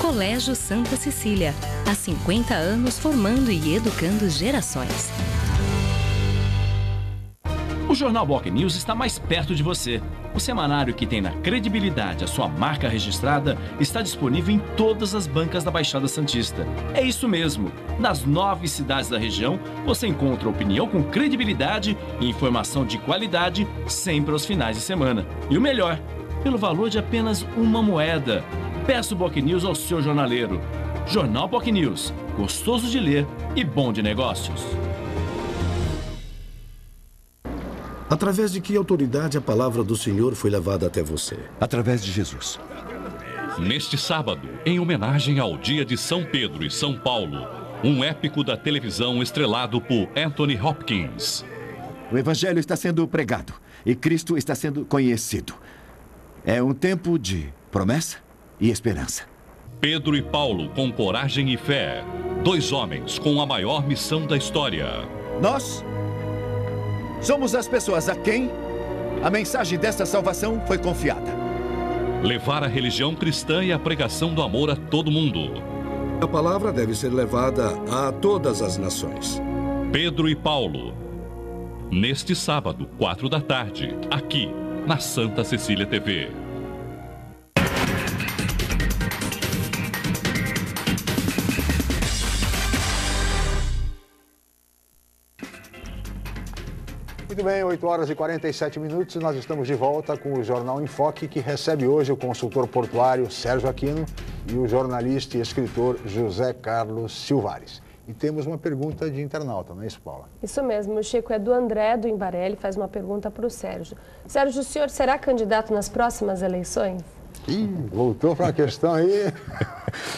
Colégio Santa Cecília. Há 50 anos formando e educando gerações. O Jornal Boc News está mais perto de você. O semanário que tem na credibilidade a sua marca registrada está disponível em todas as bancas da Baixada Santista. É isso mesmo. Nas 9 cidades da região, você encontra opinião com credibilidade e informação de qualidade sempre aos finais de semana. E o melhor, pelo valor de apenas uma moeda. Peça o Boc News ao seu jornaleiro. Jornal Boc News, gostoso de ler e bom de negócios. Através de que autoridade a palavra do Senhor foi levada até você? Através de Jesus. Neste sábado, em homenagem ao Dia de São Pedro e São Paulo, um épico da televisão estrelado por Anthony Hopkins. O Evangelho está sendo pregado e Cristo está sendo conhecido. É um tempo de promessa e esperança. Pedro e Paulo com coragem e fé. 2 homens com a maior missão da história. Nós somos as pessoas a quem a mensagem desta salvação foi confiada. Levar a religião cristã e a pregação do amor a todo mundo. A palavra deve ser levada a todas as nações. Pedro e Paulo. Neste sábado, 4 da tarde, aqui na Santa Cecília TV. Muito bem, 8 horas e 47 minutos e nós estamos de volta com o Jornal em Foque, que recebe hoje o consultor portuário Sérgio Aquino e o jornalista e escritor José Carlos Silvares. E temos uma pergunta de internauta, não é isso, Paula? Isso mesmo, Chico, é do André do Imbaré, ele faz uma pergunta para o Sérgio. Sérgio, o senhor será candidato nas próximas eleições? Voltou para a questão aí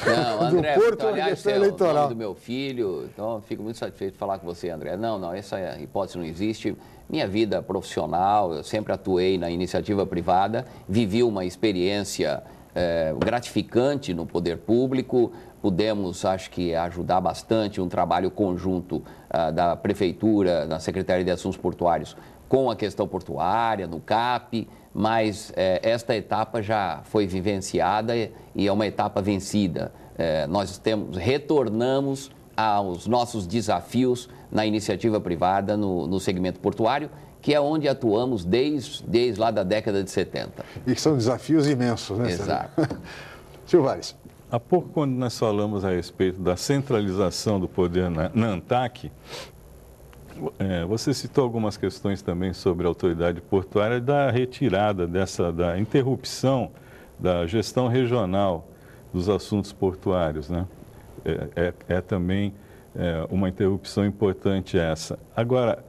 não, André, do Porto, então, aliás, questão é eleitoral. o nome do meu filho, então fico muito satisfeito de falar com você, André. Não, essa hipótese não existe. Minha vida profissional, eu sempre atuei na iniciativa privada, vivi uma experiência gratificante no poder público, pudemos, acho que, ajudar bastante um trabalho conjunto da Prefeitura, da Secretaria de Assuntos Portuários, com a questão portuária, no CAP, mas esta etapa já foi vivenciada e é uma etapa vencida. Nós retornamos aos nossos desafios na iniciativa privada, no segmento portuário, que é onde atuamos desde lá da década de 70. E que são desafios imensos, né? Exato. Silvares. Há pouco, quando nós falamos a respeito da centralização do poder na ANTAC, você citou algumas questões também sobre a autoridade portuária da retirada da interrupção da gestão regional dos assuntos portuários, né? É também uma interrupção importante essa. Agora,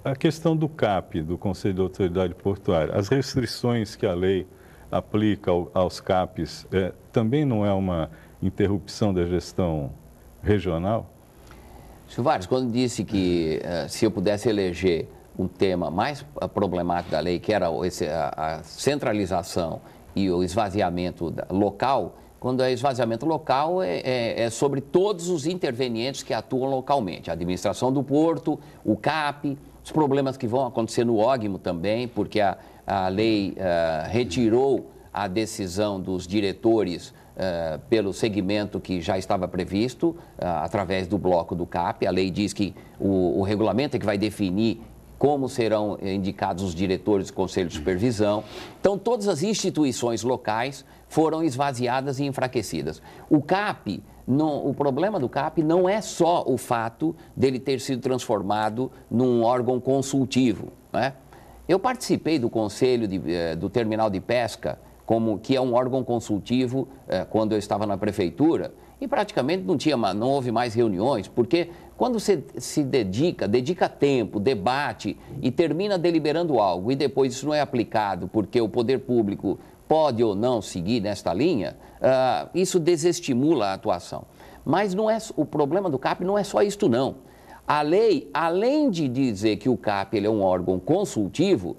a questão do CAP, do Conselho de Autoridade Portuária, as restrições que a lei aplica aos CAPs, também não é uma interrupção da gestão regional? Silvares, quando disse que se eu pudesse eleger um tema mais problemático da lei, que era a centralização e o esvaziamento local, quando é esvaziamento local, é sobre todos os intervenientes que atuam localmente. A administração do porto, o CAP, os problemas que vão acontecer no ógimo também, porque a lei retirou a decisão dos diretores pelo segmento que já estava previsto, através do bloco do CAP. A lei diz que o regulamento é que vai definir como serão indicados os diretores do Conselho de Supervisão. Então, todas as instituições locais foram esvaziadas e enfraquecidas. O CAP, o problema do CAP não é só o fato dele ter sido transformado num órgão consultivo, né? Eu participei do Conselho do Terminal de Pesca, que é um órgão consultivo, quando eu estava na prefeitura, e praticamente não houve mais reuniões, porque quando você se dedica tempo, debate e termina deliberando algo e depois isso não é aplicado porque o poder público pode ou não seguir nesta linha, isso desestimula a atuação. Mas o problema do CAP não é só isto, não. A lei, além de dizer que o CAP ele é um órgão consultivo,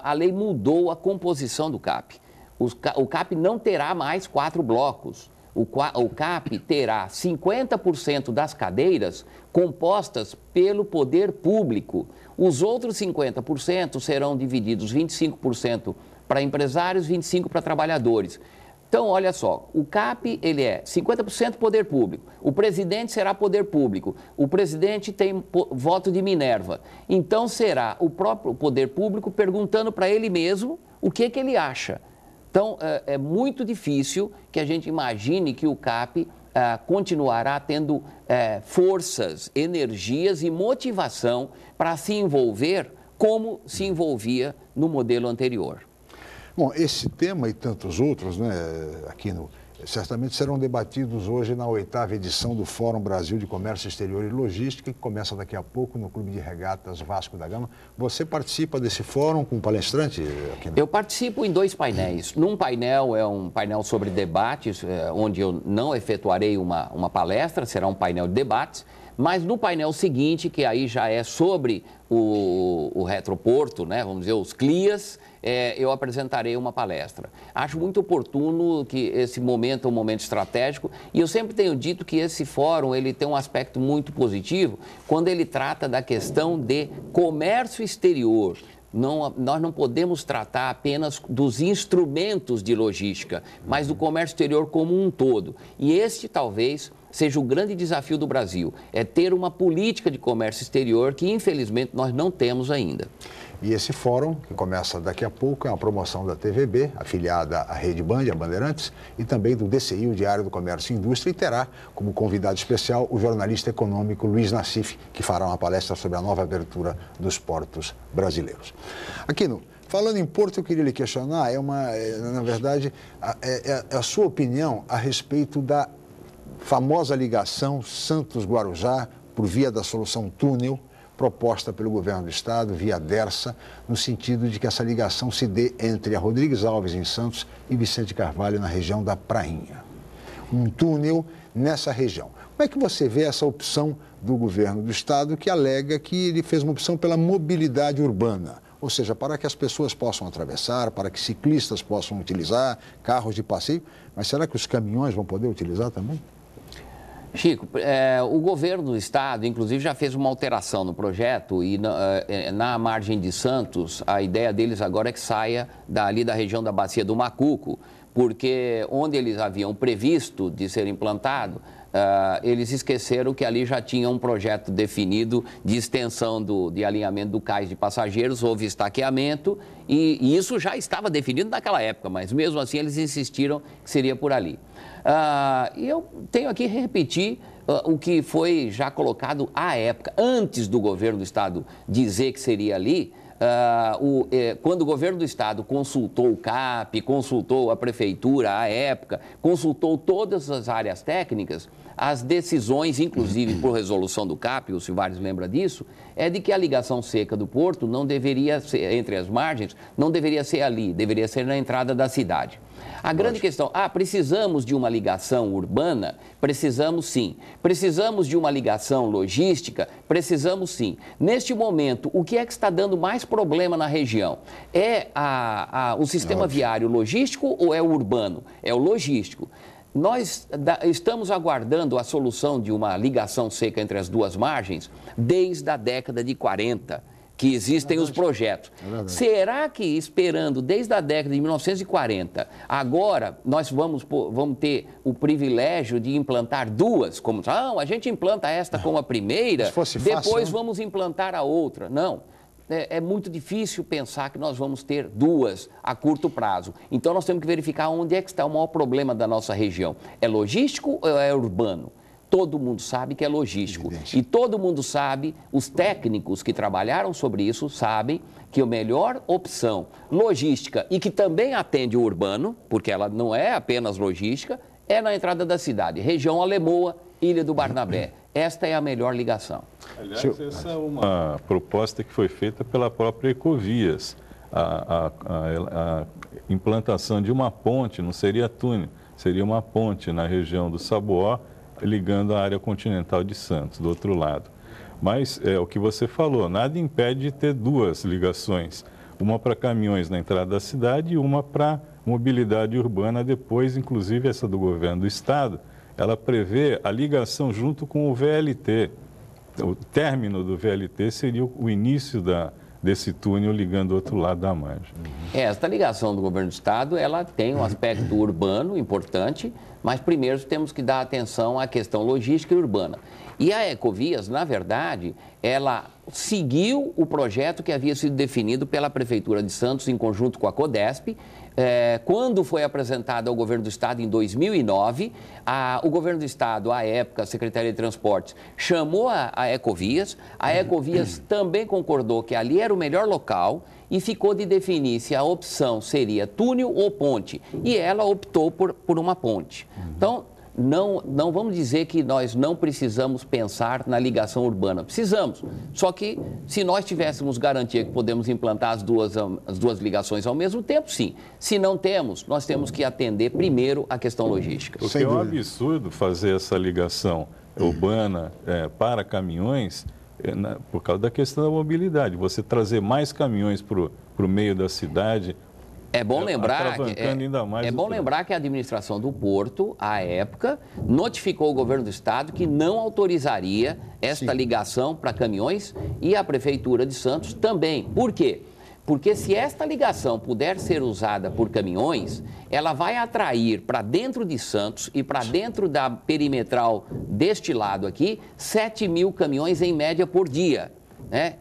a lei mudou a composição do CAP. O CAP não terá mais 4 blocos. O CAP terá 50% das cadeiras compostas pelo poder público. Os outros 50% serão divididos 25% para empresários, 25% para trabalhadores. Então, olha só, o CAP ele é 50% poder público, o presidente será poder público, o presidente tem voto de Minerva. Então, será o próprio poder público perguntando para ele mesmo o que ele acha. Então, é muito difícil que a gente imagine que o CAP continuará tendo forças, energias e motivação para se envolver como se envolvia no modelo anterior. Bom, esse tema e tantos outros, né, certamente serão debatidos hoje na 8ª edição do Fórum Brasil de Comércio Exterior e Logística, que começa daqui a pouco no Clube de Regatas Vasco da Gama. Você participa desse fórum com palestrante? Eu participo em 2 painéis. Num painel é um painel sobre debates, onde eu não efetuarei uma palestra, será um painel de debates. Mas no painel seguinte, que aí já é sobre o retroporto, né, vamos dizer, os CLIAs, eu apresentarei uma palestra. Acho muito oportuno que esse momento é um momento estratégico e eu sempre tenho dito que esse fórum ele tem um aspecto muito positivo quando ele trata da questão de comércio exterior. Nós não podemos tratar apenas dos instrumentos de logística, mas do comércio exterior como um todo. E este talvez seja o grande desafio do Brasil, é ter uma política de comércio exterior que, infelizmente, nós não temos ainda. E esse fórum, que começa daqui a pouco, é uma promoção da TVB, afiliada à Rede Band, a Bandeirantes, e também do DCI, o Diário do Comércio e Indústria, e terá como convidado especial o jornalista econômico Luiz Nassif, que fará uma palestra sobre a nova abertura dos portos brasileiros. Aquino, falando em porto, eu queria lhe questionar, na verdade, a sua opinião a respeito da famosa ligação Santos-Guarujá por via da solução túnel, proposta pelo governo do estado, via Dersa, no sentido de que essa ligação se dê entre a Rodrigues Alves, em Santos, e Vicente Carvalho, na região da Prainha. Um túnel nessa região. Como é que você vê essa opção do governo do estado, que alega que ele fez uma opção pela mobilidade urbana? Ou seja, para que as pessoas possam atravessar, para que ciclistas possam utilizar, carros de passeio, mas será que os caminhões vão poder utilizar também? Chico, o governo do estado, inclusive, já fez uma alteração no projeto e na margem de Santos, a ideia deles agora é que saia ali da região da Bacia do Macuco, porque onde eles haviam previsto de ser implantado, eles esqueceram que ali já tinha um projeto definido de extensão de alinhamento do cais de passageiros, houve estaqueamento e isso já estava definido naquela época, mas mesmo assim eles insistiram que seria por ali. E eu tenho aqui repetir o que foi já colocado à época, antes do governo do Estado dizer que seria ali. Quando o governo do Estado consultou o CAP, consultou a Prefeitura à época, consultou todas as áreas técnicas, as decisões, inclusive por resolução do CAP, o Silvares lembra disso, é de que a ligação seca do porto não deveria ser, entre as margens, não deveria ser ali, deveria ser na entrada da cidade. A grande questão, precisamos de uma ligação urbana? Precisamos sim. Precisamos de uma ligação logística? Precisamos sim. Neste momento, o que é que está dando mais problema na região? É o sistema viário logístico ou é o urbano? É o logístico. Nós estamos aguardando a solução de uma ligação seca entre as duas margens desde a década de 40. Que existem os projetos. Será que esperando desde a década de 1940, agora nós vamos ter o privilégio de implantar duas? Como a gente implanta esta como a primeira, depois vamos implantar a outra. Não. É muito difícil pensar que nós vamos ter duas a curto prazo. Então, nós temos que verificar onde é que está o maior problema da nossa região. É logístico ou é urbano? Todo mundo sabe que é logístico. Evidente. E todo mundo sabe, os técnicos que trabalharam sobre isso sabem que a melhor opção logística e que também atende o urbano, porque ela não é apenas logística, é na entrada da cidade, região Alemoa, Ilha do Barnabé. Esta é a melhor ligação. Aliás, essa é uma proposta que foi feita pela própria Ecovias. A implantação de uma ponte, não seria túnel, seria uma ponte na região do Saboó, ligando a área continental de Santos, do outro lado. Mas é o que você falou, nada impede de ter duas ligações, uma para caminhões na entrada da cidade e uma para mobilidade urbana, depois, inclusive essa do governo do estado, ela prevê a ligação junto com o VLT. O término do VLT seria o início desse túnel ligando o outro lado da margem. Esta ligação do governo do estado, ela tem um aspecto urbano importante, mas primeiro temos que dar atenção à questão logística e urbana. E a Ecovias, na verdade, ela seguiu o projeto que havia sido definido pela Prefeitura de Santos em conjunto com a Codesp. Quando foi apresentado ao governo do estado em 2009, o governo do estado, à época, a Secretaria de Transportes, chamou a Ecovias. A Ecovias também concordou que ali era o melhor local e ficou de definir se a opção seria túnel ou ponte. E ela optou por uma ponte. Então, não vamos dizer que nós não precisamos pensar na ligação urbana. Precisamos. Só que, se nós tivéssemos garantia que podemos implantar as duas ligações ao mesmo tempo, sim. Se não temos, nós temos que atender primeiro a questão logística. Porque é um absurdo fazer essa ligação urbana para caminhões por causa da questão da mobilidade. Você trazer mais caminhões para o meio da cidade... É bom lembrar que a administração do Porto, à época, notificou o governo do estado que não autorizaria esta ligação para caminhões e a Prefeitura de Santos também. Por quê? Porque se esta ligação puder ser usada por caminhões, ela vai atrair para dentro de Santos e para dentro da perimetral deste lado aqui, 7.000 caminhões em média por dia.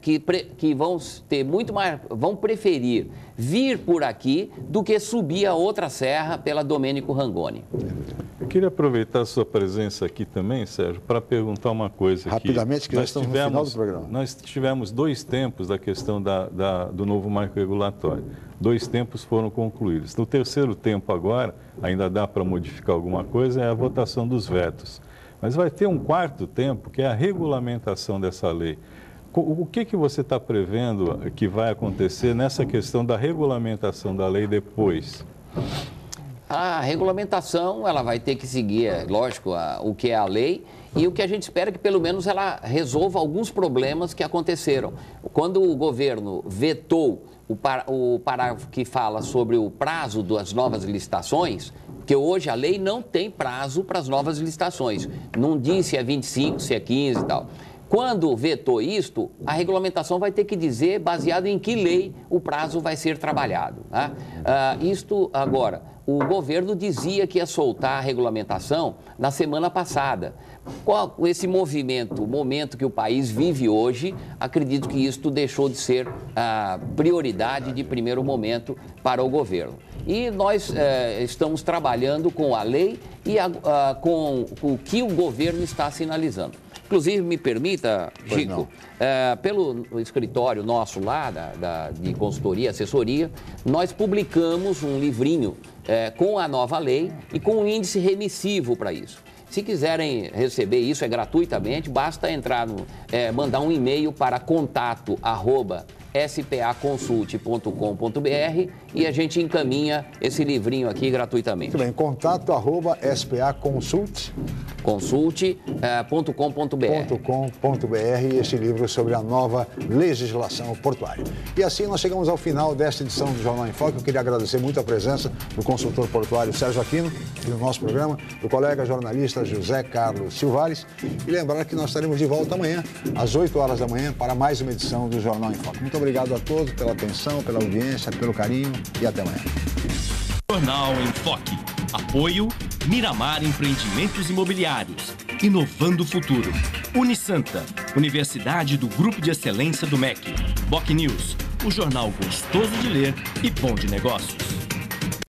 Que vão ter muito mais, vão preferir vir por aqui do que subir a outra serra pela Domênico Rangoni. Eu queria aproveitar a sua presença aqui também, Sérgio, para perguntar uma coisa. Rapidamente, que nós estamos no final do programa. Nós tivemos 2 tempos da questão do novo marco regulatório. 2 tempos foram concluídos. No terceiro tempo agora, ainda dá para modificar alguma coisa, é a votação dos vetos. Mas vai ter um 4º tempo, que é a regulamentação dessa lei. O que você está prevendo que vai acontecer nessa questão da regulamentação da lei depois? A regulamentação, ela vai ter que seguir, lógico, o que é a lei e o que a gente espera que pelo menos ela resolva alguns problemas que aconteceram. Quando o governo vetou o parágrafo que fala sobre o prazo das novas licitações, porque hoje a lei não tem prazo para as novas licitações, não diz se é 25, se é 15 e tal. Quando vetou isto, a regulamentação vai ter que dizer baseado em que lei o prazo vai ser trabalhado. Tá? Isto agora, o governo dizia que ia soltar a regulamentação na semana passada. Qual esse movimento, o momento que o país vive hoje, acredito que isto deixou de ser a prioridade de primeiro momento para o governo. E nós estamos trabalhando com a lei e com o que o governo está sinalizando. Inclusive, me permita, Chico, pelo escritório nosso lá, de consultoria e assessoria, nós publicamos um livrinho com a nova lei e com um índice remissivo para isso. Se quiserem receber isso, é gratuitamente, basta entrar mandar um e-mail para contato@spaconsult.com.br e a gente encaminha esse livrinho aqui gratuitamente. Muito bem, contato@spaconsult.com.br, esse livro sobre a nova legislação portuária. E assim nós chegamos ao final desta edição do Jornal em Foque. Eu queria agradecer muito a presença do consultor portuário Sérgio Aquino, aqui no nosso programa, do colega jornalista José Carlos Silvares, e lembrar que nós estaremos de volta amanhã, às 8 horas da manhã, para mais uma edição do Jornal em Foque. Muito obrigado a todos pela atenção, pela audiência, pelo carinho e até amanhã. Jornal em Foque. Apoio Miramar Empreendimentos Imobiliários. Inovando o futuro. Unisanta, Universidade do Grupo de Excelência do MEC. BocNews, o jornal gostoso de ler e bom de negócios.